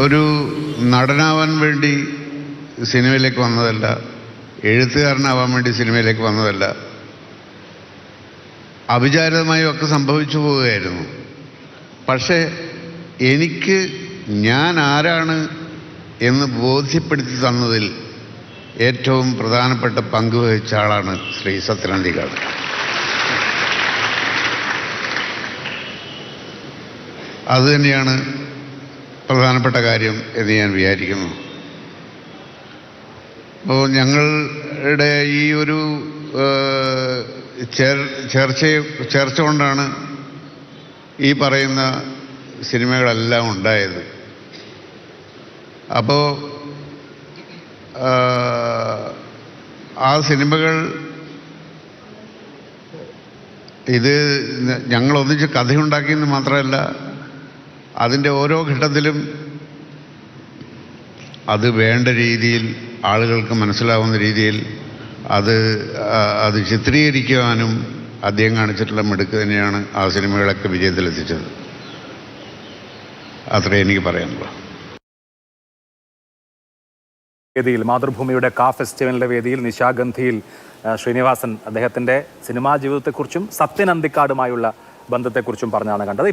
ഒരു നടനാവാൻ വേണ്ടി സിനിമയിലേക്ക് വന്നതല്ല, എഴുത്തുകാരനാവാൻ വേണ്ടി സിനിമയിലേക്ക് വന്നതല്ല. അവിചാരിതമായും ഒക്കെ സംഭവിച്ചു പോവുകയായിരുന്നു. പക്ഷേ എനിക്ക് ഞാൻ ആരാണ് എന്ന് ബോധ്യപ്പെടുത്തി തന്നതിൽ ഏറ്റവും പ്രധാനപ്പെട്ട പങ്ക് വഹിച്ച ആളാണ് ശ്രീ സത്യനന്ദിക്കാട്. അതുതന്നെയാണ് പ്രധാനപ്പെട്ട കാര്യം എന്ന് ഞാൻ വിചാരിക്കുന്നു. അപ്പോൾ ഞങ്ങളുടെ ഈ ഒരു ചർച്ച കൊണ്ടാണ് ഈ പറയുന്ന സിനിമകളെല്ലാം ഉണ്ടായത്. അപ്പോൾ ആ സിനിമകൾ ഇത് ഞങ്ങളൊന്നിച്ച് കഥയുണ്ടാക്കിയെന്ന് മാത്രമല്ല, അതിൻ്റെ ഓരോ ഘട്ടത്തിലും അത് വേണ്ട രീതിയിൽ ആളുകൾക്ക് മനസ്സിലാവുന്ന രീതിയിൽ അത് ചിത്രീകരിക്കുവാനും അദ്ദേഹം കാണിച്ചിട്ടുള്ള മിടുക്ക് തന്നെയാണ് ആ സിനിമകളൊക്കെ വിജയത്തിലെത്തിച്ചത്. അത്രേ എനിക്ക് പറയാനുള്ളൂ. വേദിയിൽ മാതൃഭൂമിയുടെ കാ ഫെസ്റ്റിവലിൻ്റെ വേദിയിൽ നിശാഗന്ധിയിൽ ശ്രീനിവാസൻ അദ്ദേഹത്തിൻ്റെ സിനിമാ ജീവിതത്തെക്കുറിച്ചും സത്യനന്ദിക്കാടുമായുള്ള ബന്ധത്തെക്കുറിച്ചും പറഞ്ഞാണ് കണ്ടത്. ഇപ്പോൾ